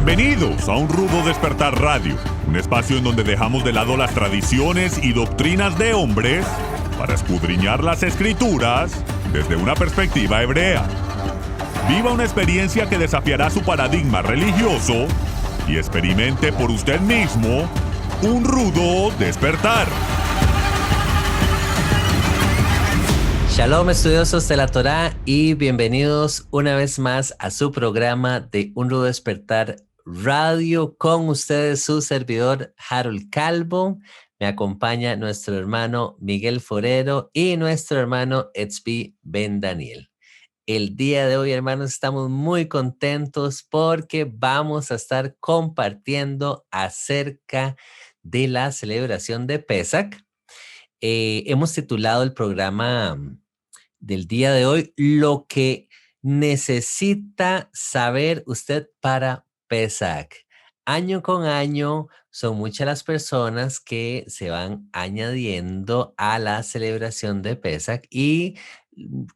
Bienvenidos a Un Rudo Despertar Radio, un espacio en donde dejamos de lado las tradiciones y doctrinas de hombres para escudriñar las escrituras desde una perspectiva hebrea. Viva una experiencia que desafiará su paradigma religioso y experimente por usted mismo un rudo despertar. Shalom, estudiosos de la Torá, y bienvenidos una vez más a su programa de Un Rudo Despertar Radio. Con ustedes su servidor Harold Calvo. Me acompaña nuestro hermano Miguel Forero y nuestro hermano Etzbi Ben Daniel. El día de hoy, hermanos, estamos muy contentos porque vamos a estar compartiendo acerca de la celebración de Pesach. Hemos titulado el programa del día de hoy, lo que necesita saber usted para Pesach. Año con año son muchas las personas que se van añadiendo a la celebración de Pesach y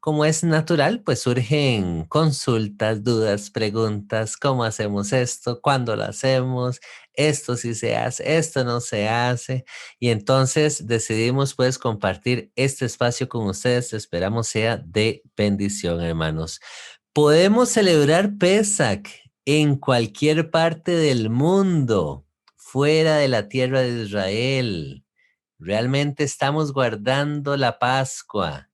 como es natural, pues surgen consultas, dudas, preguntas: ¿cómo hacemos esto? ¿Cuándo lo hacemos? Esto sí se hace, esto no se hace. Y entonces decidimos pues compartir este espacio con ustedes. Esperamos sea de bendición, hermanos. Podemos celebrar Pesach en cualquier parte del mundo, fuera de la tierra de Israel. Realmente estamos guardando la Pascua.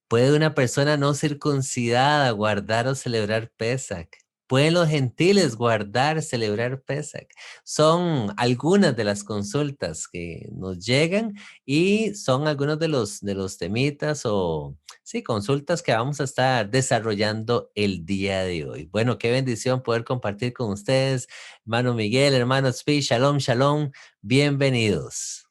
¿Puede una persona no circuncidada guardar o celebrar Pesach? ¿Pueden los gentiles guardar, celebrar Pesach? Son algunas de las consultas que nos llegan y son algunos de los temitas o sí, consultas que vamos a estar desarrollando el día de hoy. Bueno, qué bendición poder compartir con ustedes, hermano Miguel, hermano Tzvi, shalom, shalom, bienvenidos.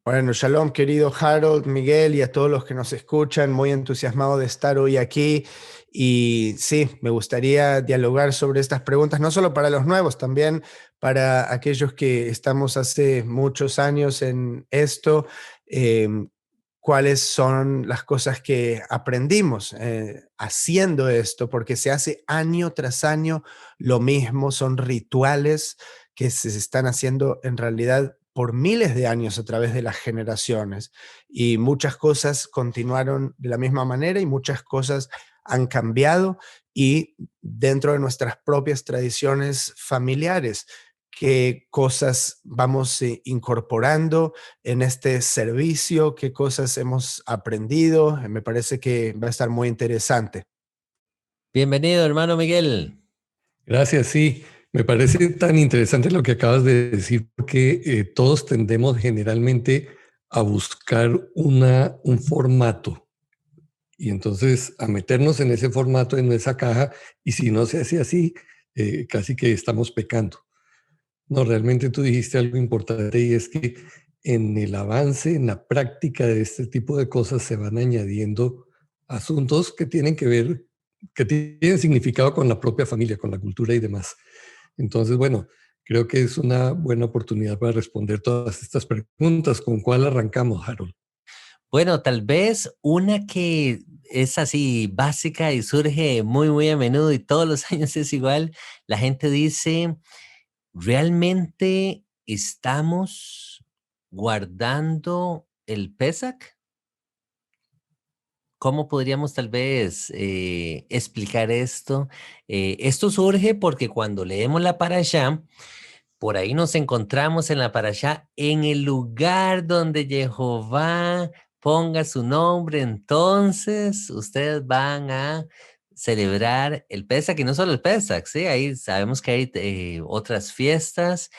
Bueno, shalom, querido Harold, Miguel y a todos los que nos escuchan. Muy entusiasmado de estar hoy aquí. Y sí, me gustaría dialogar sobre estas preguntas, no solo para los nuevos, también para aquellos que estamos hace muchos años en esto. ¿Cuáles son las cosas que aprendimos haciendo esto? Porque se hace año tras año lo mismo, son rituales que se están haciendo en realidad por miles de años a través de las generaciones, y muchas cosas continuaron de la misma manera y muchas cosas han cambiado, y dentro de nuestras propias tradiciones familiares, qué cosas vamos incorporando en este servicio, qué cosas hemos aprendido. Me parece que va a estar muy interesante. Bienvenido, hermano Miguel. Gracias, sí. Me parece tan interesante lo que acabas de decir, porque todos tendemos generalmente a buscar un formato y entonces a meternos en ese formato, en esa caja, y si no se hace así, casi que estamos pecando. No, realmente tú dijiste algo importante, y es que en el avance, en la práctica de este tipo de cosas se van añadiendo asuntos que tienen que ver, que tienen significado con la propia familia, con la cultura y demás. Entonces, bueno, creo que es una buena oportunidad para responder todas estas preguntas. ¿Con cuál arrancamos, Harold? Bueno, tal vez una que es así básica y surge muy, muy a menudo y todos los años es igual. La gente dice: ¿realmente estamos guardando el Pesach? ¿Cómo podríamos tal vez explicar esto? Esto surge porque cuando leemos la Parashá, por ahí nos encontramos en la Parashá: en el lugar donde Jehová ponga su nombre, entonces ustedes van a celebrar el Pesach, y no solo el Pesach, ¿sí? Ahí sabemos que hay otras fiestas,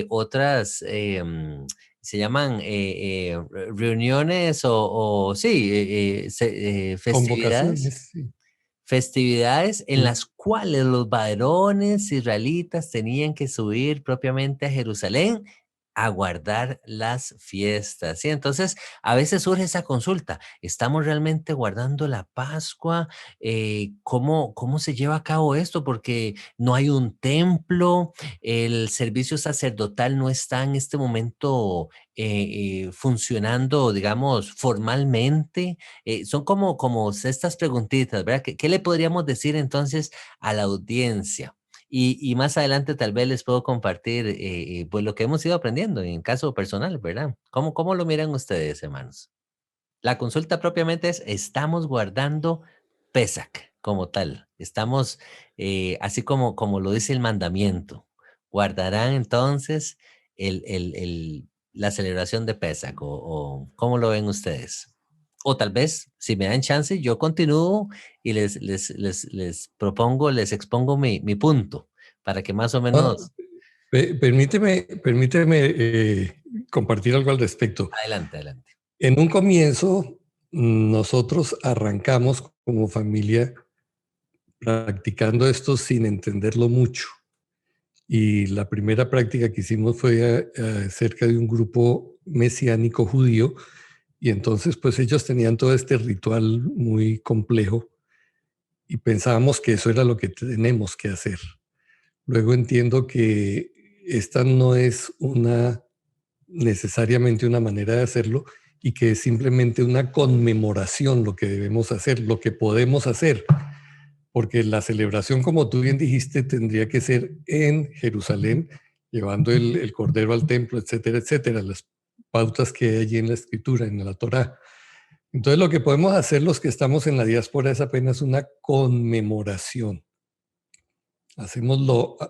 otras, se llaman reuniones o sí, festividades. Convocaciones, sí. Festividades en las cuales los varones israelitas tenían que subir propiamente a Jerusalén a guardar las fiestas, ¿sí? Entonces, a veces surge esa consulta: ¿estamos realmente guardando la Pascua? ¿Cómo se lleva a cabo esto? Porque no hay un templo, el servicio sacerdotal no está en este momento funcionando, digamos, formalmente. Son como estas preguntitas, ¿verdad? ¿Qué le podríamos decir entonces a la audiencia? Y más adelante tal vez les puedo compartir pues lo que hemos ido aprendiendo en caso personal, ¿verdad? ¿Cómo lo miran ustedes, hermanos? La consulta propiamente es, ¿estamos guardando Pesach como tal? Estamos, así como lo dice el mandamiento, ¿guardarán entonces la celebración de Pesach o cómo lo ven ustedes? O tal vez, si me dan chance, yo continúo y les propongo, les expongo mi punto para que más o Ah, menos... permíteme compartir algo al respecto. Adelante, adelante. En un comienzo, nosotros arrancamos como familia practicando esto sin entenderlo mucho. Y la primera práctica que hicimos fue cerca de un grupo mesiánico judío. Y entonces, pues ellos tenían todo este ritual muy complejo y pensábamos que eso era lo que tenemos que hacer. Luego entiendo que esta no es necesariamente una manera de hacerlo y que es simplemente una conmemoración lo que debemos hacer, lo que podemos hacer. Porque la celebración, como tú bien dijiste, tendría que ser en Jerusalén, llevando el cordero al templo, etcétera, etcétera, las pautas que hay allí en la escritura, en la Torá. Entonces, lo que podemos hacer los que estamos en la diáspora es apenas una conmemoración. Hacemos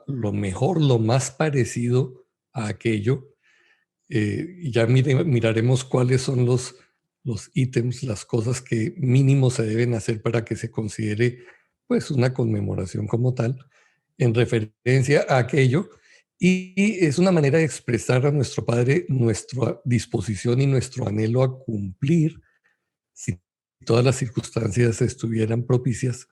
lo mejor, lo más parecido a aquello. Y ya miraremos cuáles son los ítems, las cosas que mínimo se deben hacer para que se considere pues una conmemoración como tal, en referencia a aquello. Y es una manera de expresar a nuestro Padre nuestra disposición y nuestro anhelo a cumplir, si todas las circunstancias estuvieran propicias,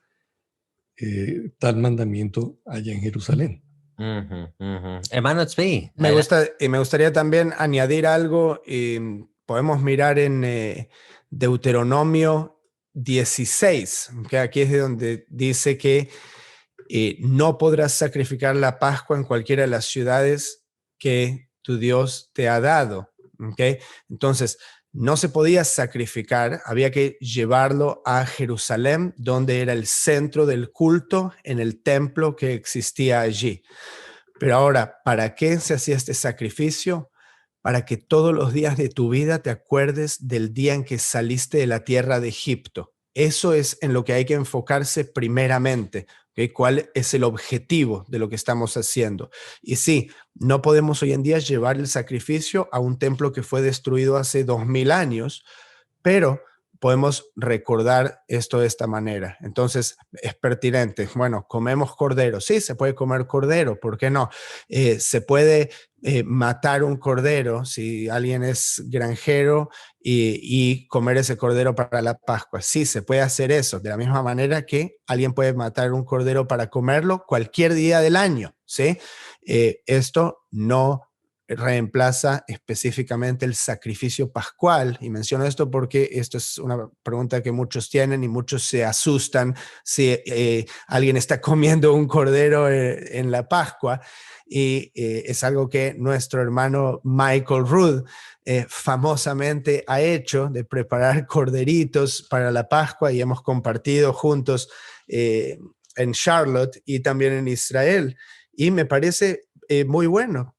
tal mandamiento allá en Jerusalén. Hermano Tzvi, Me gustaría también añadir algo. Podemos mirar en Deuteronomio 16, que aquí es de donde dice que no podrás sacrificar la Pascua en cualquiera de las ciudades que tu Dios te ha dado. ¿Okay? Entonces, no se podía sacrificar, había que llevarlo a Jerusalén, donde era el centro del culto en el templo que existía allí. Pero ahora, ¿para qué se hacía este sacrificio? Para que todos los días de tu vida te acuerdes del día en que saliste de la tierra de Egipto. Eso es en lo que hay que enfocarse primeramente. ¿Okay? ¿Cuál es el objetivo de lo que estamos haciendo? Y sí, no podemos hoy en día llevar el sacrificio a un templo que fue destruido hace 2000 años, pero podemos recordar esto de esta manera. Entonces, es pertinente. Bueno, comemos cordero. Sí, se puede comer cordero. ¿Por qué no? Se puede matar un cordero si alguien es granjero y comer ese cordero para la Pascua. Sí, se puede hacer eso. De la misma manera que alguien puede matar un cordero para comerlo cualquier día del año. ¿Sí? Esto no reemplaza específicamente el sacrificio pascual. Y menciono esto porque esto es una pregunta que muchos tienen y muchos se asustan si alguien está comiendo un cordero en la Pascua. Y es algo que nuestro hermano Michael Rood famosamente ha hecho, de preparar corderitos para la Pascua, y hemos compartido juntos en Charlotte y también en Israel. Y me parece muy bueno.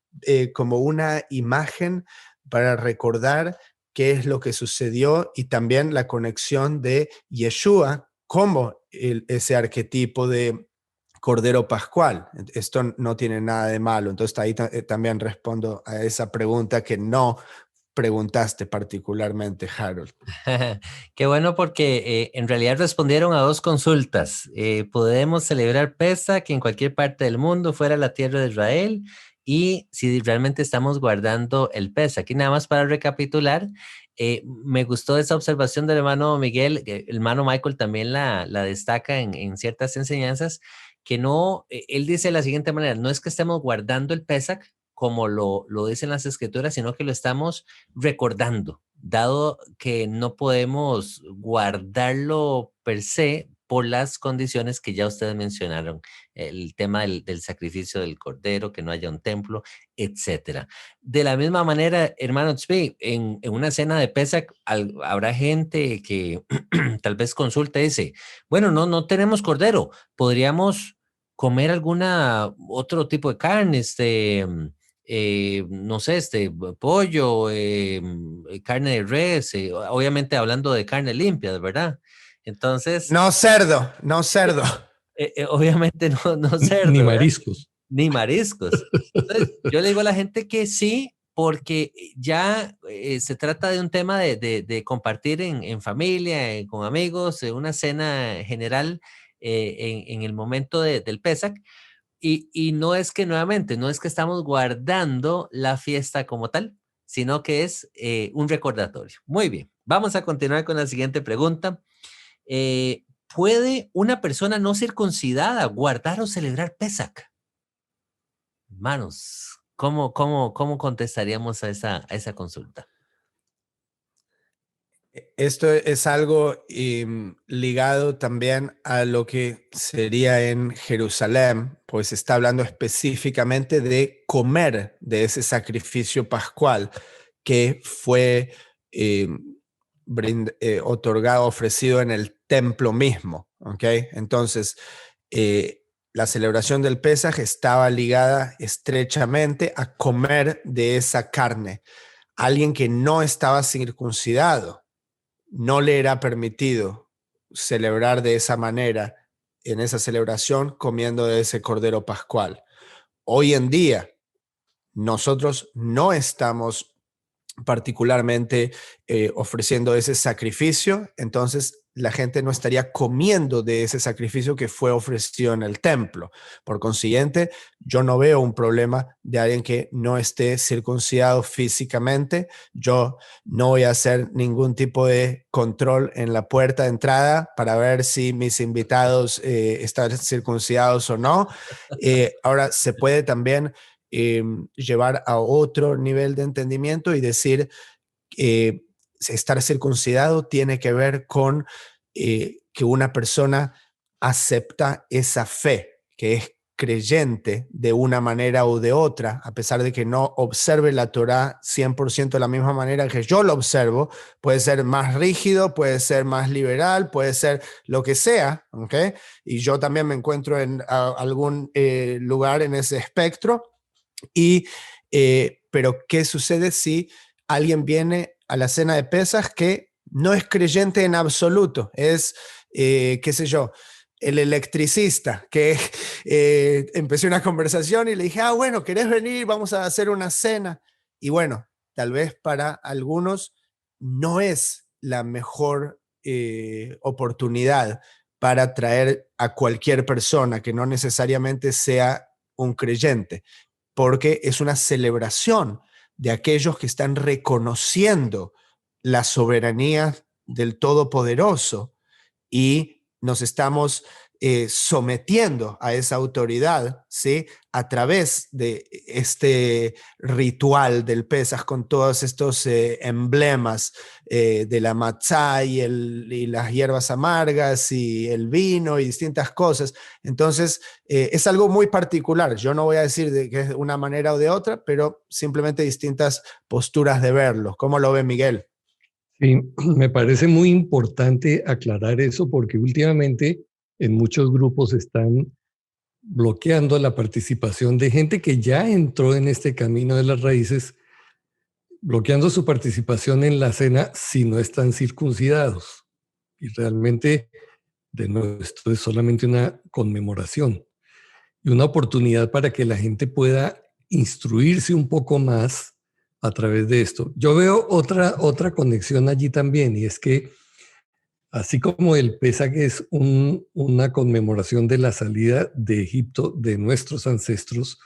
Como una imagen para recordar qué es lo que sucedió y también la conexión de Yeshua como ese arquetipo de Cordero Pascual. Esto no tiene nada de malo. Entonces ahí también respondo a esa pregunta que no preguntaste particularmente, Harold. Qué bueno porque en realidad respondieron a dos consultas. ¿Podemos celebrar Pesach en cualquier parte del mundo, fuera la tierra de Israel? Y si realmente estamos guardando el Pesach. Aquí nada más para recapitular, me gustó esa observación del hermano Miguel. El hermano Michael también la destaca en ciertas enseñanzas, que no, él dice de la siguiente manera: no es que estemos guardando el Pesach como lo dicen las escrituras, sino que lo estamos recordando, dado que no podemos guardarlo per se por las condiciones que ya ustedes mencionaron, el tema del sacrificio del cordero, que no haya un templo, etcétera. De la misma manera, hermano Tzvi, en una cena de Pesach habrá gente que tal vez consulta y dice, bueno, no tenemos cordero, podríamos comer alguna otro tipo de carne, no sé, pollo, carne de res, obviamente hablando de carne limpia, ¿verdad? Entonces, No cerdo, no cerdo. obviamente no Ni cerdo, ¿verdad? mariscos. Ni mariscos. Entonces, yo le digo a la gente que sí, porque ya se trata de un tema de compartir en familia, con amigos, una cena general en el momento del Pesach. Y no es que nuevamente, no es que estamos guardando la fiesta como tal, sino que es un recordatorio. Muy bien, vamos a continuar con la siguiente pregunta. ¿Puede una persona no circuncidada guardar o celebrar Pesach? Hermanos, ¿cómo contestaríamos a esa consulta? Esto es algo ligado también a lo que sería en Jerusalén, pues está hablando específicamente de comer de ese sacrificio pascual que fue eh, otorgado, ofrecido en el templo mismo. ¿Okay? Entonces, la celebración del Pesaj estaba ligada estrechamente a comer de esa carne. Alguien que no estaba circuncidado no le era permitido celebrar de esa manera, en esa celebración, comiendo de ese cordero pascual. Hoy en día, nosotros no estamos particularmente ofreciendo ese sacrificio, entonces la gente no estaría comiendo de ese sacrificio que fue ofrecido en el templo. Por consiguiente, yo no veo un problema de alguien que no esté circuncidado físicamente. Yo no voy a hacer ningún tipo de control en la puerta de entrada para ver si mis invitados están circuncidados o no. Ahora, se puede también llevar a otro nivel de entendimiento y decir estar circuncidado tiene que ver con que una persona acepta esa fe, que es creyente de una manera o de otra, a pesar de que no observe la Torá 100% de la misma manera que yo lo observo. Puede ser más rígido, puede ser más liberal, puede ser lo que sea, ¿okay? Y yo también me encuentro en algún lugar en ese espectro. Pero ¿qué sucede si alguien viene a la cena de Pesaj que no es creyente en absoluto? Es, qué sé yo, el electricista, que empecé una conversación y le dije, bueno, ¿querés venir? Vamos a hacer una cena. Y bueno, tal vez para algunos no es la mejor oportunidad para traer a cualquier persona que no necesariamente sea un creyente, porque es una celebración de aquellos que están reconociendo la soberanía del Todopoderoso y nos estamos sometiendo a esa autoridad, ¿sí? A través de este ritual del Pesaj con todos estos emblemas de la matzá y las hierbas amargas y el vino y distintas cosas. Entonces, es algo muy particular. Yo no voy a decir de que es de una manera o de otra, pero simplemente distintas posturas de verlo. ¿Cómo lo ve Miguel? Sí, me parece muy importante aclarar eso porque últimamente en muchos grupos están bloqueando la participación de gente que ya entró en este camino de las raíces, bloqueando su participación en la cena si no están circuncidados. Y realmente, de nuevo, esto es solamente una conmemoración y una oportunidad para que la gente pueda instruirse un poco más a través de esto. Yo veo otra conexión allí también, y es que así como el Pesaj es una conmemoración de la salida de Egipto de nuestros ancestros,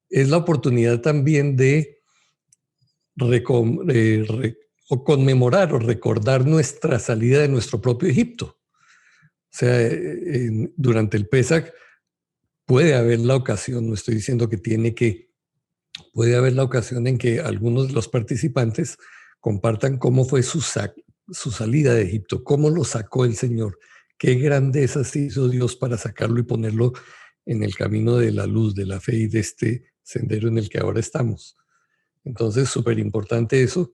es la oportunidad también de conmemorar o recordar nuestra salida de nuestro propio Egipto. O sea, durante el Pesaj puede haber la ocasión, no estoy diciendo que tiene que, puede haber la ocasión en que algunos de los participantes compartan cómo fue su salida de Egipto, cómo lo sacó el Señor, qué grandezas hizo Dios para sacarlo y ponerlo en el camino de la luz, de la fe y de este sendero en el que ahora estamos. Entonces, súper importante eso.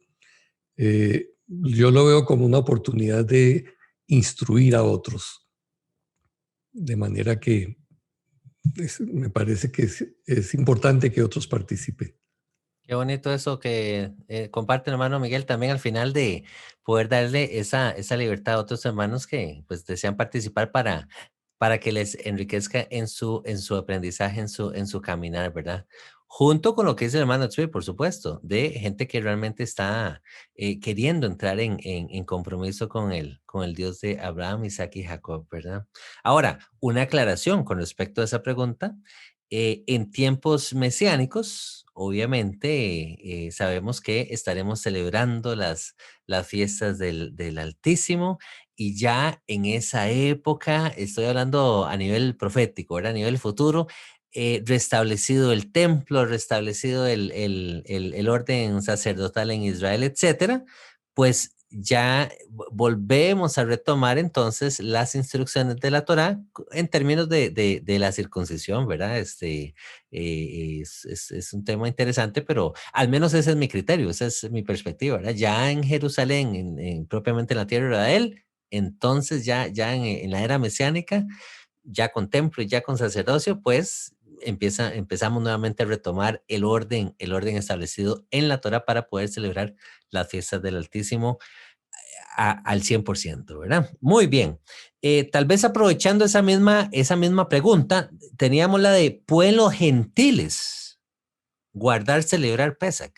Yo lo veo como una oportunidad de instruir a otros, de manera que Me parece que es importante que otros participen. Qué bonito eso que comparte el hermano Miguel también al final de poder darle esa libertad a otros hermanos que pues desean participar para que les enriquezca en su aprendizaje, en su caminar, ¿verdad? Junto con lo que dice el hermano Tsui, por supuesto, de gente que realmente está queriendo entrar en compromiso con el Dios de Abraham, Isaac y Jacob, ¿verdad? Ahora, una aclaración con respecto a esa pregunta. En tiempos mesiánicos, obviamente, sabemos que estaremos celebrando las fiestas del Altísimo y ya en esa época, estoy hablando a nivel profético, ¿verdad? A nivel futuro, restablecido el templo, restablecido el orden sacerdotal en Israel, etcétera, pues ya volvemos a retomar entonces las instrucciones de la Torá en términos de la circuncisión, ¿verdad? Es un tema interesante, pero al menos ese es mi criterio, esa es mi perspectiva, ¿verdad? Ya en Jerusalén, propiamente en la tierra de Israel, entonces ya en la era mesiánica, ya con templo y ya con sacerdocio, pues empezamos nuevamente a retomar el orden establecido en la Torá para poder celebrar las fiestas del Altísimo al 100%, ¿verdad? Muy bien. Tal vez aprovechando esa misma pregunta, teníamos la de pueblos gentiles, guardar, celebrar Pesach.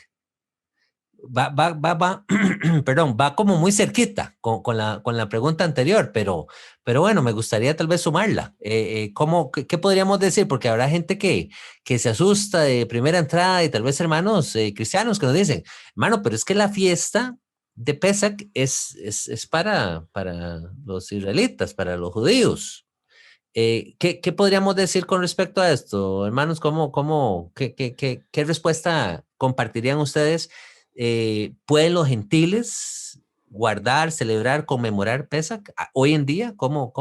Perdón, va como muy cerquita con la pregunta anterior, pero bueno, me gustaría tal vez sumarla. ¿Qué podríamos decir? Porque habrá gente que se asusta de primera entrada y tal vez hermanos cristianos que nos dicen, hermano, pero es que la fiesta de Pesach es para los israelitas, para los judíos. ¿Qué podríamos decir con respecto a esto, hermanos? ¿Qué respuesta compartirían ustedes? ¿Pueden los gentiles guardar, celebrar, conmemorar Pesach? Hoy en día, ¿cómo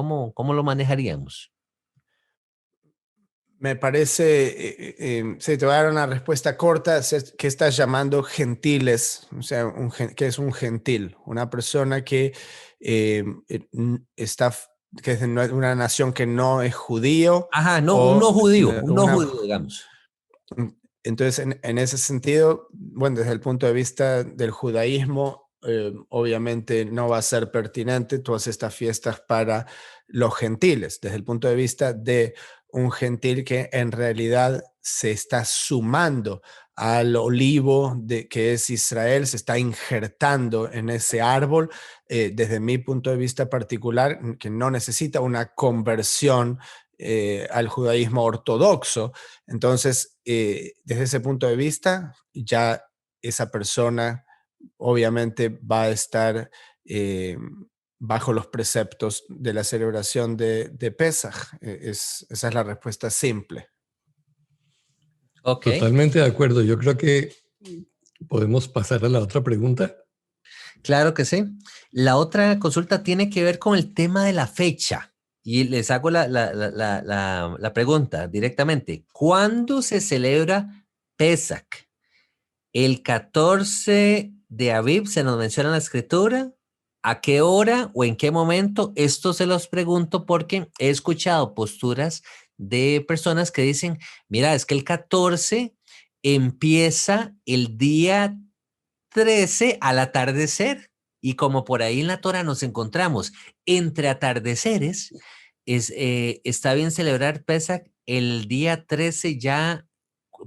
lo manejaríamos? Me parece, sí, te voy a dar una respuesta corta. ¿Qué estás llamando gentiles? O sea, ¿qué es un gentil? Una persona que está, que es de una nación que no es judío Ajá, no, o un no judío, digamos. entonces, en ese sentido, bueno, desde el punto de vista del judaísmo, obviamente no va a ser pertinente todas estas fiestas para los gentiles, desde el punto de vista de un gentil que en realidad se está sumando al olivo que es Israel, se está injertando en ese árbol, desde mi punto de vista particular, que no necesita una conversión al judaísmo ortodoxo. Entonces, desde ese punto de vista, ya esa persona obviamente va a estar bajo los preceptos de la celebración de Pesaj. Esa es la respuesta simple. Ok, Totalmente de acuerdo. Yo creo que podemos pasar a la otra pregunta. claro que sí. La otra consulta tiene que ver con el tema de la fecha. Y les hago la pregunta directamente. ¿Cuándo se celebra Pesach? El 14 de Aviv se nos menciona en la escritura. ¿A qué hora o en qué momento? Esto se los pregunto porque he escuchado posturas de personas que dicen, mira, es que el 14 empieza el día 13 al atardecer. Y como por ahí en la Torah nos encontramos entre atardeceres, está bien celebrar Pesach el día 13 ya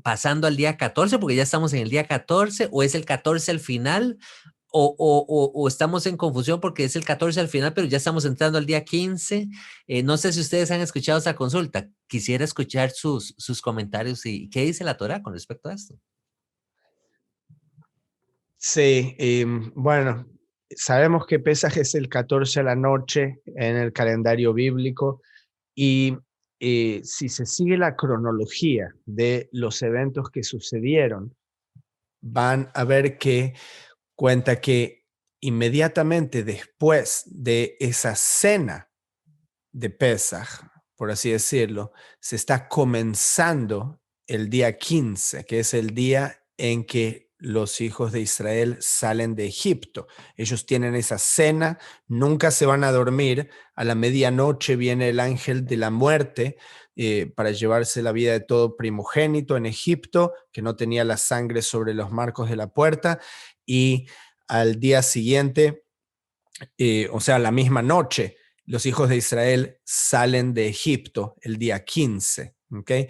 pasando al día 14, porque ya estamos en el día 14, o es el 14 al final, o estamos en confusión porque es el 14 al final, pero ya estamos entrando al día 15. No sé si ustedes han escuchado esa consulta. Quisiera escuchar sus comentarios y qué dice la Torah con respecto a esto. Sí, bueno, sabemos que Pesaj es el 14 a la noche en el calendario bíblico y si se sigue la cronología de los eventos que sucedieron, van a ver que cuenta que inmediatamente después de esa cena de Pesaj, por así decirlo, se está comenzando el día 15, que es el día en que los hijos de Israel salen de Egipto. Ellos tienen esa cena, nunca se van a dormir. A la medianoche viene el ángel de la muerte para llevarse la vida de todo primogénito en Egipto, que no tenía la sangre sobre los marcos de la puerta. Y al día siguiente, o sea, la misma noche, los hijos de Israel salen de Egipto el día 15. ¿Okay?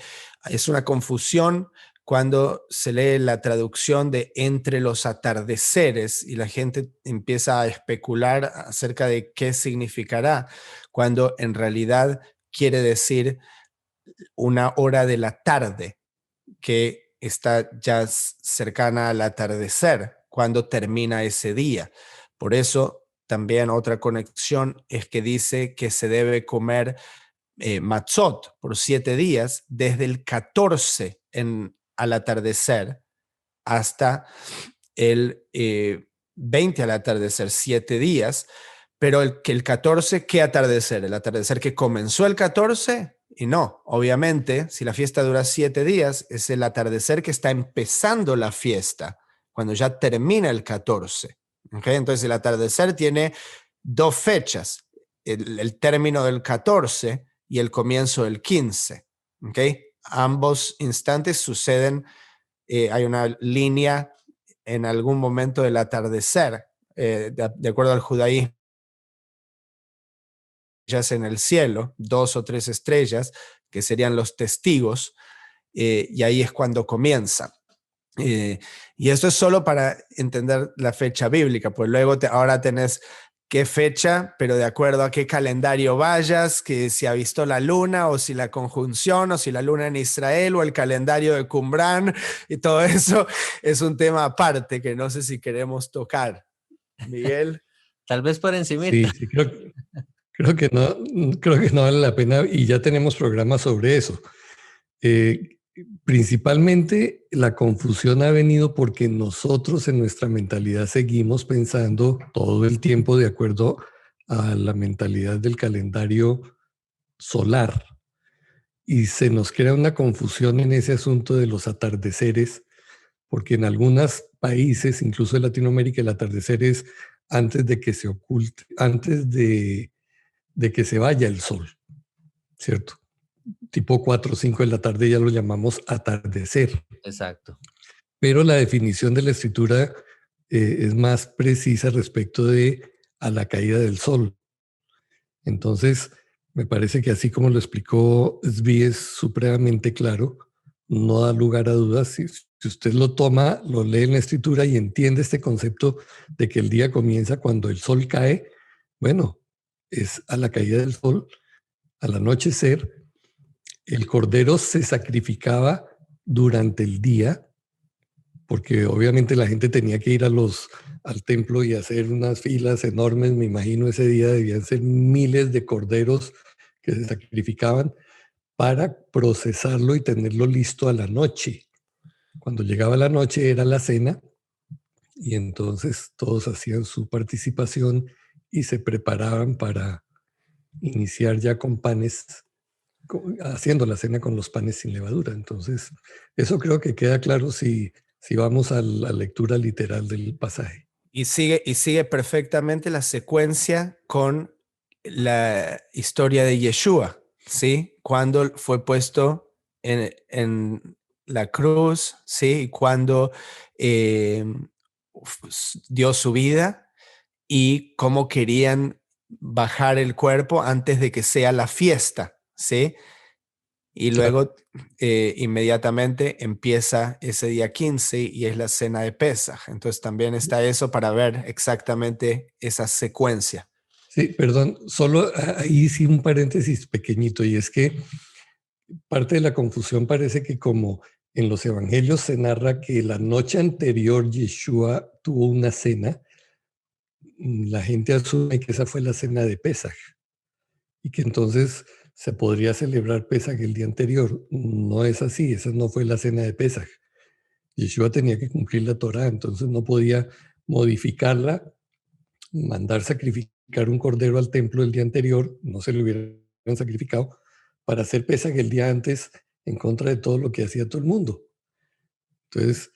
Es una confusión cuando se lee la traducción de entre los atardeceres y la gente empieza a especular acerca de qué significará, cuando en realidad quiere decir una hora de la tarde que está ya cercana al atardecer, cuando termina ese día. Por eso también otra conexión es que dice que se debe comer matzot por 7 días, desde el 14 al atardecer hasta el 20 al atardecer, 7 días, pero el 14, ¿qué atardecer? ¿El atardecer que comenzó el 14? Y no, obviamente, si la fiesta dura 7 días, es el atardecer que está empezando la fiesta, cuando ya termina el 14. ¿Okay? Entonces el atardecer tiene 2 fechas, el término del 14 y el comienzo del 15. ¿Okay? Ambos instantes suceden, hay una línea en algún momento del atardecer, de acuerdo al judaísmo, en el cielo, 2 o 3 estrellas, que serían los testigos, y ahí es cuando comienza. Y esto es solo para entender la fecha bíblica, pues luego ahora tenés qué fecha, pero de acuerdo a qué calendario vayas, que si ha visto la luna o si la conjunción o si la luna en Israel o el calendario de Qumran, y todo eso es un tema aparte que no sé si queremos tocar. Miguel. Tal vez por encima. Sí, creo que no vale la pena y ya tenemos programas sobre eso. Principalmente la confusión ha venido porque nosotros en nuestra mentalidad seguimos pensando todo el tiempo de acuerdo a la mentalidad del calendario solar y se nos crea una confusión en ese asunto de los atardeceres, porque en algunos países, incluso en Latinoamérica, el atardecer es antes de que se oculte, antes de que se vaya el sol, ¿cierto? Tipo 4 o 5 de la tarde ya lo llamamos atardecer. Exacto. Pero la definición de la escritura es más precisa respecto a la caída del sol. Entonces, me parece que así como lo explicó Zvi es supremamente claro, no da lugar a dudas. Si usted lo toma, lo lee en la escritura y entiende este concepto de que el día comienza cuando el sol cae, bueno, es a la caída del sol, al anochecer. El cordero se sacrificaba durante el día, porque obviamente la gente tenía que ir al templo y hacer unas filas enormes. Me imagino ese día debían ser miles de corderos que se sacrificaban para procesarlo y tenerlo listo a la noche. Cuando llegaba la noche era la cena y entonces todos hacían su participación y se preparaban para iniciar ya con panes, haciendo la cena con los panes sin levadura. Entonces, eso creo que queda claro si vamos a la lectura literal del pasaje. Y sigue perfectamente la secuencia con la historia de Yeshua, ¿sí? Cuando fue puesto en la cruz, ¿sí? Y cuando dio su vida y cómo querían bajar el cuerpo antes de que sea la fiesta, ¿sí? Y luego inmediatamente empieza ese día 15 y es la cena de Pesaj. Entonces también está eso para ver exactamente esa secuencia. Sí, perdón, solo ahí sí un paréntesis pequeñito, y es que parte de la confusión parece que como en los evangelios se narra que la noche anterior Yeshua tuvo una cena, la gente asume que esa fue la cena de Pesaj y que entonces se podría celebrar Pesaj el día anterior. No es así, esa no fue la cena de Pesaj. Yeshua tenía que cumplir la Torá, entonces no podía modificarla, mandar sacrificar un cordero al templo el día anterior, no se lo hubieran sacrificado, para hacer Pesaj el día antes en contra de todo lo que hacía todo el mundo. Entonces,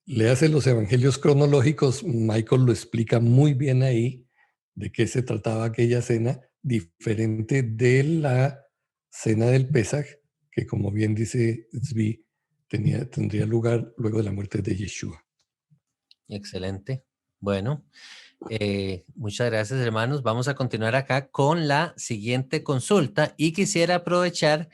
leas los evangelios cronológicos, Michael lo explica muy bien ahí de qué se trataba aquella cena, diferente de la cena del Pesaj, que como bien dice Zvi, tendría lugar luego de la muerte de Yeshua. Excelente. Bueno, muchas gracias, hermanos. Vamos a continuar acá con la siguiente consulta y quisiera aprovechar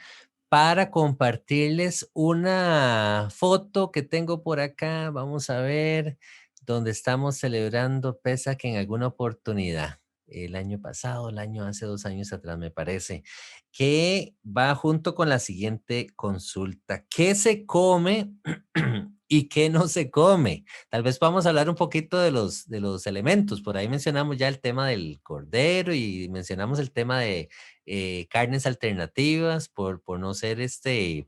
para compartirles una foto que tengo por acá. Vamos a ver, donde estamos celebrando Pesaj en alguna oportunidad. El año pasado, hace 2 años atrás, me parece, que va junto con la siguiente consulta. ¿Qué se come y qué no se come? Tal vez vamos a hablar un poquito de los elementos. Por ahí mencionamos ya el tema del cordero y mencionamos el tema de carnes alternativas por no ser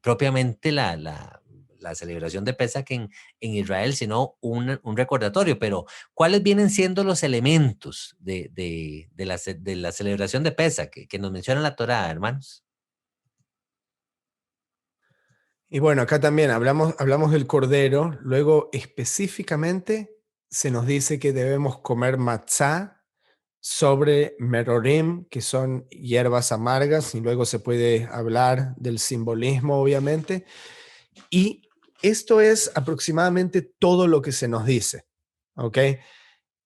propiamente la celebración de Pesaj en Israel, sino un recordatorio. Pero, ¿cuáles vienen siendo los elementos de la celebración de Pesaj que nos menciona la Torá, hermanos? Y bueno, acá también hablamos del cordero, luego específicamente se nos dice que debemos comer matzá sobre merorim, que son hierbas amargas, y luego se puede hablar del simbolismo, obviamente. Y esto es aproximadamente todo lo que se nos dice, ¿ok?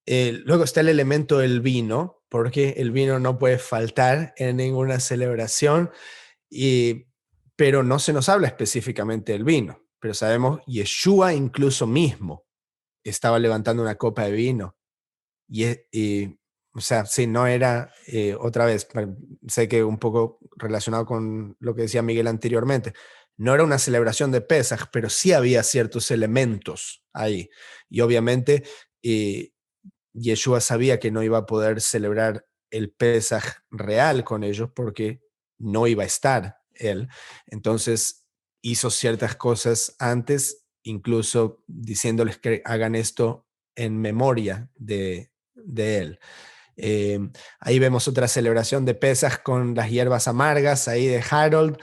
Luego está el elemento del vino, porque el vino no puede faltar en ninguna celebración, pero no se nos habla específicamente del vino. Pero sabemos, Yeshua incluso mismo estaba levantando una copa de vino. O sea, sí, no era, otra vez, sé que un poco relacionado con lo que decía Miguel anteriormente, no era una celebración de Pesaj, pero sí había ciertos elementos ahí. Y obviamente Yeshua sabía que no iba a poder celebrar el Pesaj real con ellos porque no iba a estar él. Entonces hizo ciertas cosas antes, incluso diciéndoles que hagan esto en memoria de él. Ahí vemos otra celebración de Pesaj con las hierbas amargas ahí de Harold.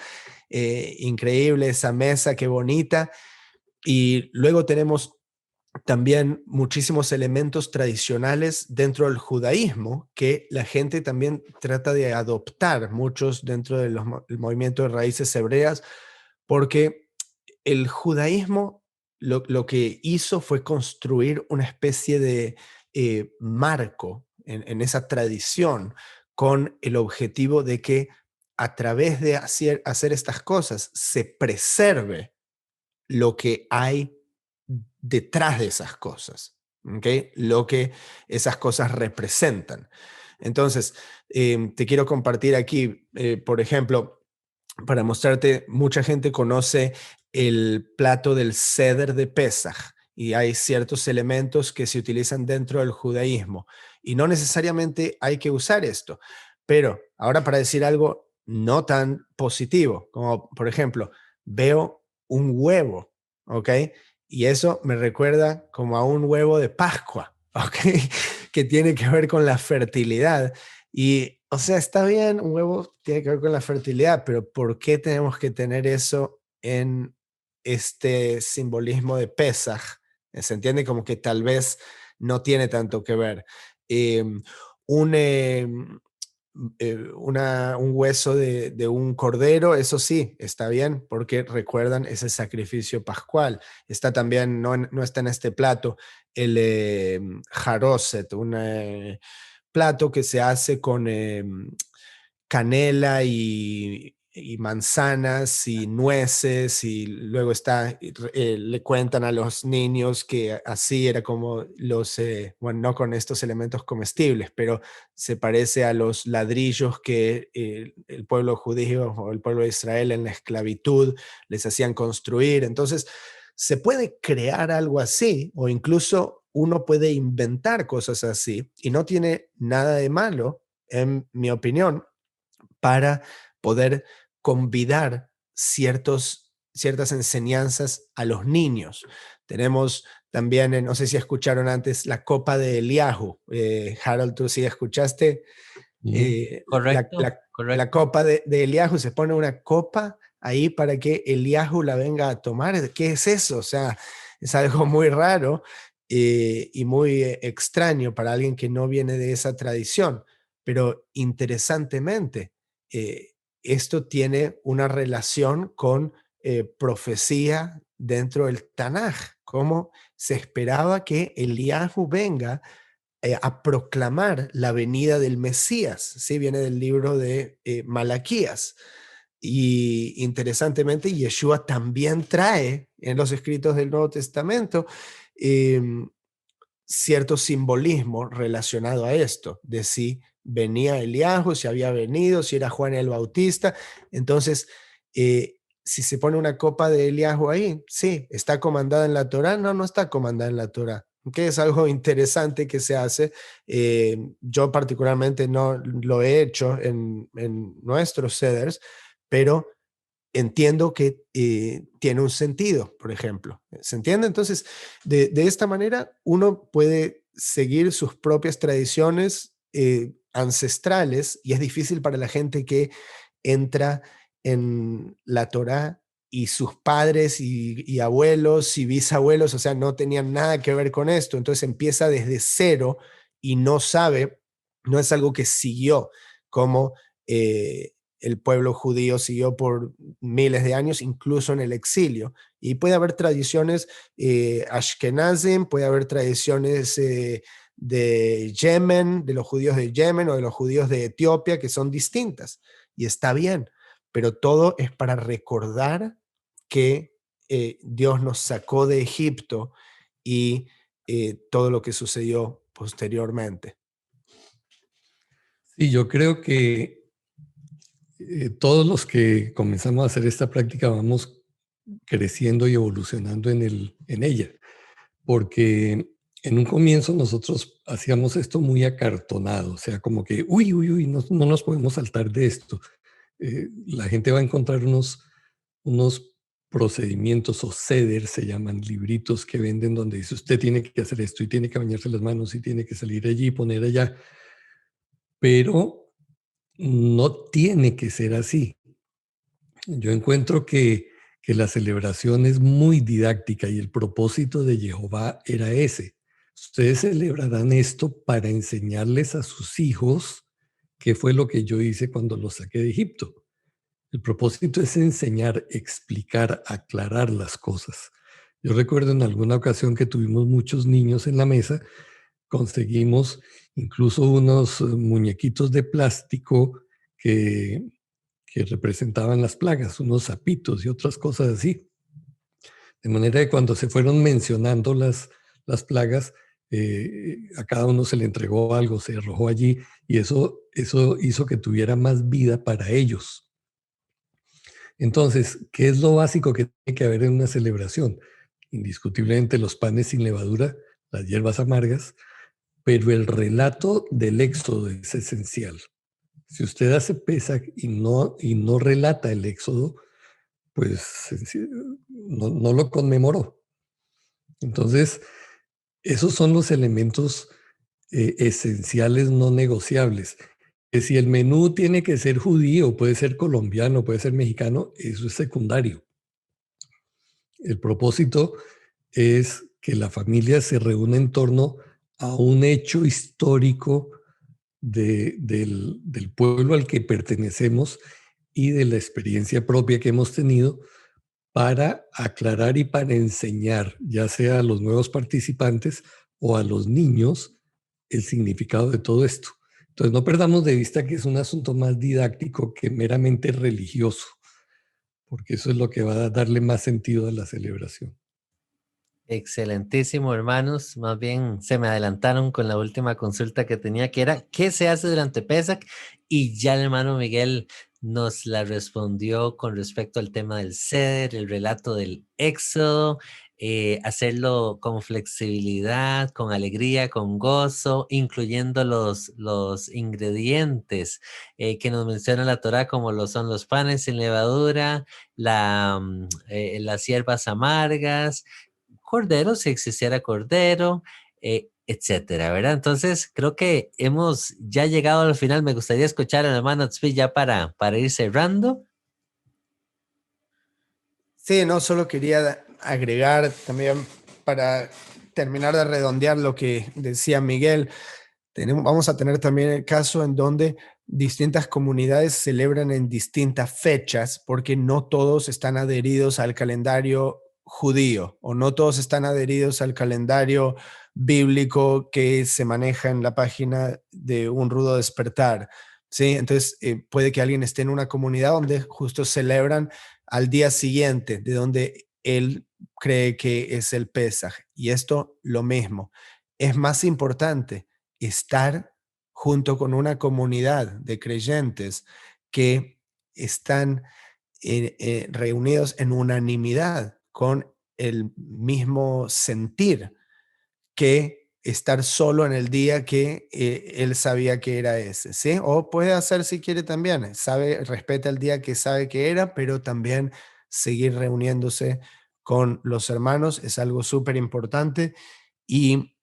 Increíble esa mesa, qué bonita. Y luego tenemos también muchísimos elementos tradicionales dentro del judaísmo que la gente también trata de adoptar, muchos dentro del movimiento de raíces hebreas, porque el judaísmo lo que hizo fue construir una especie de marco en esa tradición con el objetivo de que a través de hacer estas cosas se preserve lo que hay detrás de esas cosas, ¿okay? Lo que esas cosas representan. Entonces, te quiero compartir aquí, por ejemplo, para mostrarte, mucha gente conoce el plato del Seder de Pesaj y hay ciertos elementos que se utilizan dentro del judaísmo y no necesariamente hay que usar esto, pero ahora para decir algo no tan positivo, como por ejemplo, veo un huevo, ¿ok? Y eso me recuerda como a un huevo de Pascua, ¿ok? Que tiene que ver con la fertilidad. Y, o sea, está bien, un huevo tiene que ver con la fertilidad, pero ¿por qué tenemos que tener eso en este simbolismo de Pesaj? Se entiende como que tal vez no tiene tanto que ver. Eh, un, eh, un hueso de un cordero, eso sí, está bien, porque recuerdan ese sacrificio pascual. Está también, no está en este plato, el jaroset, un plato que se hace con canela y manzanas y nueces, y luego le cuentan a los niños que así era como bueno, no con estos elementos comestibles, pero se parece a los ladrillos que el pueblo judío o el pueblo de Israel en la esclavitud les hacían construir. Entonces, se puede crear algo así, o incluso uno puede inventar cosas así, y no tiene nada de malo, en mi opinión, para poder convidar ciertas enseñanzas a los niños. Tenemos también, no sé si escucharon antes, la copa de Eliahu. Harold, tú sí escuchaste. Correcto, La correcto. copa de Eliahu, se pone una copa ahí para que Eliahu la venga a tomar. ¿Qué es eso? O sea, Es algo muy raro y muy extraño para alguien que no viene de esa tradición. Pero interesantemente, esto tiene una relación con profecía dentro del Tanaj, cómo se esperaba que Eliyahu venga a proclamar la venida del Mesías, ¿sí? Viene del libro de Malaquías. Y interesantemente, Yeshua también trae en los escritos del Nuevo Testamento eh, cierto simbolismo relacionado a esto, de si venía Eliahu, si había venido, si era Juan el Bautista. Entonces, si se pone una copa de Eliahu ahí, sí, ¿está comandada en la Torá? No, no está comandada en la Torá. Que es algo interesante que se hace. Yo particularmente no lo he hecho en nuestros seders, pero entiendo que tiene un sentido, por ejemplo. ¿Se entiende? Entonces, de esta manera, uno puede seguir sus propias tradiciones ancestrales y es difícil para la gente que entra en la Torá y sus padres y abuelos y bisabuelos, o sea, no tenían nada que ver con esto. Entonces empieza desde cero y no sabe, no es algo que siguió como el pueblo judío siguió por miles de años, incluso en el exilio. Y puede haber tradiciones ashkenazim, puede haber tradiciones de Yemen, de los judíos de Yemen o de los judíos de Etiopía, que son distintas. Y está bien, pero todo es para recordar que Dios nos sacó de Egipto y todo lo que sucedió posteriormente. Sí, yo creo que todos los que comenzamos a hacer esta práctica vamos creciendo y evolucionando en ella, porque en un comienzo nosotros hacíamos esto muy acartonado, o sea, como que, uy, no nos podemos saltar de esto. La gente va a encontrar unos procedimientos o ceder, se llaman libritos que venden donde dice usted tiene que hacer esto y tiene que bañarse las manos y tiene que salir allí y poner allá, pero no tiene que ser así. Yo encuentro que la celebración es muy didáctica y el propósito de Jehová era ese. Ustedes celebrarán esto para enseñarles a sus hijos qué fue lo que yo hice cuando los saqué de Egipto. El propósito es enseñar, explicar, aclarar las cosas. Yo recuerdo en alguna ocasión que tuvimos muchos niños en la mesa, conseguimos incluso unos muñequitos de plástico que representaban las plagas, unos sapitos y otras cosas así. De manera que cuando se fueron mencionando las plagas, a cada uno se le entregó algo, se arrojó allí y eso hizo que tuviera más vida para ellos. Entonces, ¿qué es lo básico que tiene que haber en una celebración? Indiscutiblemente los panes sin levadura, las hierbas amargas, pero el relato del éxodo es esencial. Si usted hace Pesach y no relata el éxodo, pues no lo conmemoró. Entonces, esos son los elementos esenciales no negociables. Que si el menú tiene que ser judío, puede ser colombiano, puede ser mexicano, eso es secundario. El propósito es que la familia se reúna en torno a un hecho histórico del pueblo al que pertenecemos y de la experiencia propia que hemos tenido para aclarar y para enseñar, ya sea a los nuevos participantes o a los niños, el significado de todo esto. Entonces, no perdamos de vista que es un asunto más didáctico que meramente religioso, porque eso es lo que va a darle más sentido a la celebración. Excelentísimo, hermanos. Más bien se me adelantaron con la última consulta que tenía, que era ¿qué se hace durante Pesach? Y ya el hermano Miguel nos la respondió con respecto al tema del Seder, el relato del Éxodo, hacerlo con flexibilidad, con alegría, con gozo, incluyendo los ingredientes que nos menciona la Torá, como lo son los panes sin levadura, las hierbas amargas, cordero, si existiera cordero, etcétera, ¿verdad? Entonces, creo que hemos ya llegado al final. Me gustaría escuchar al hermano Tzvi ya para ir cerrando. Sí, no, solo quería agregar también para terminar de redondear lo que decía Miguel, vamos a tener también el caso en donde distintas comunidades celebran en distintas fechas porque no todos están adheridos al calendario judío o no todos están adheridos al calendario bíblico que se maneja en la página de Un Rudo Despertar, ¿sí? Entonces puede que alguien esté en una comunidad donde justo celebran al día siguiente de donde él cree que es el Pesaj, y esto lo mismo. Es más importante estar junto con una comunidad de creyentes que están reunidos en unanimidad con el mismo sentir, que estar solo en el día que él sabía que era ese, ¿sí? O puede hacer si quiere también, respeta el día que sabe que era, pero también seguir reuniéndose con los hermanos es algo súper importante. Y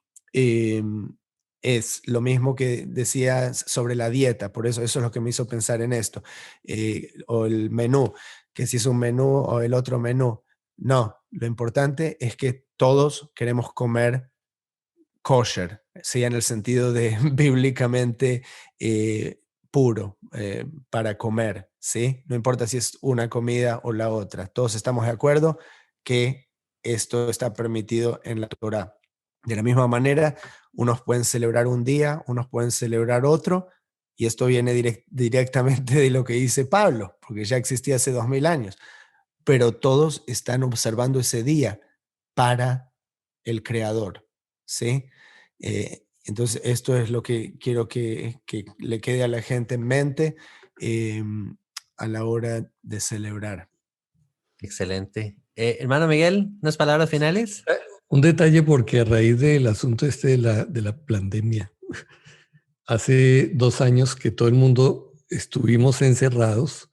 es lo mismo que decía sobre la dieta, por eso es lo que me hizo pensar en esto, o el menú, que si es un menú o el otro menú. No, lo importante es que todos queremos comer kosher, ¿sí? En el sentido de bíblicamente puro para comer, ¿sí? No importa si es una comida o la otra, todos estamos de acuerdo que esto está permitido en la Torá. De la misma manera, unos pueden celebrar un día, unos pueden celebrar otro, y esto viene directamente de lo que dice Pablo, porque ya existía hace 2000 años, pero todos están observando ese día para el Creador, ¿sí? Entonces, esto es lo que quiero que le quede a la gente en mente a la hora de celebrar. Excelente. Hermano Miguel, ¿unas palabras finales? Un detalle, porque a raíz del asunto de la pandemia, hace 2 años que todo el mundo estuvimos encerrados,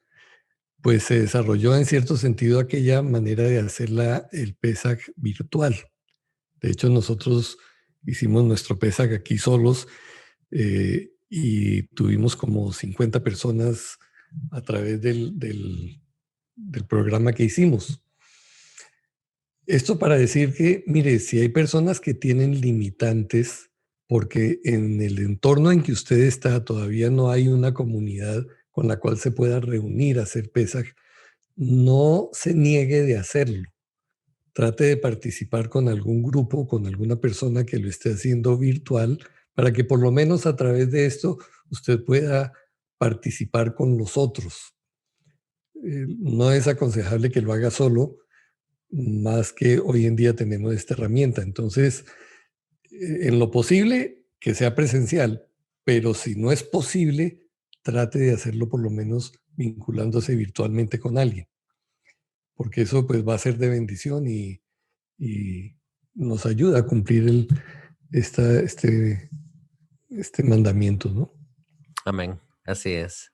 pues se desarrolló en cierto sentido aquella manera de hacer el Pesaj virtual. De hecho, nosotros hicimos nuestro Pesaj aquí solos y tuvimos como 50 personas a través del programa que hicimos. Esto para decir que, mire, si hay personas que tienen limitantes, porque en el entorno en que usted está todavía no hay una comunidad con la cual se pueda reunir a hacer Pesaj, no se niegue de hacerlo. Trate de participar con algún grupo, con alguna persona que lo esté haciendo virtual, para que por lo menos a través de esto usted pueda participar con los otros. No es aconsejable que lo haga solo, más que hoy en día tenemos esta herramienta. Entonces, en lo posible, que sea presencial, pero si no es posible, trate de hacerlo por lo menos vinculándose virtualmente con alguien, porque eso pues va a ser de bendición y nos ayuda a cumplir este mandamiento, ¿no? Amén, así es.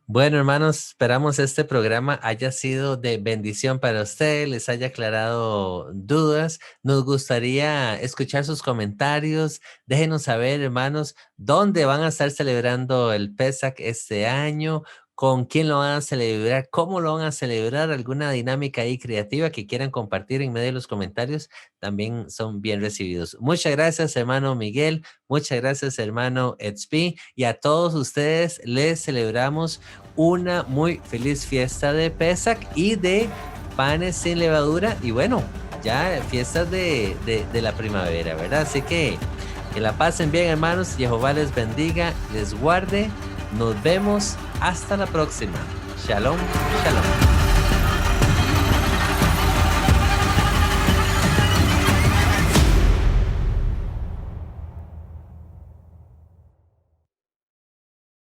Bueno, hermanos, esperamos este programa haya sido de bendición para ustedes, les haya aclarado dudas. Nos gustaría escuchar sus comentarios. Déjenos saber, hermanos, dónde van a estar celebrando el Pesaj este año, con quién lo van a celebrar, cómo lo van a celebrar, alguna dinámica ahí creativa que quieran compartir en medio de los comentarios, también son bien recibidos. Muchas gracias, hermano Miguel, muchas gracias, hermano Etzpi, y a todos ustedes les celebramos una muy feliz fiesta de Pesaj y de panes sin levadura, y bueno, ya fiestas de la primavera, ¿verdad? Así que la pasen bien, hermanos, Jehová les bendiga, les guarde. Nos vemos hasta la próxima. Shalom, shalom.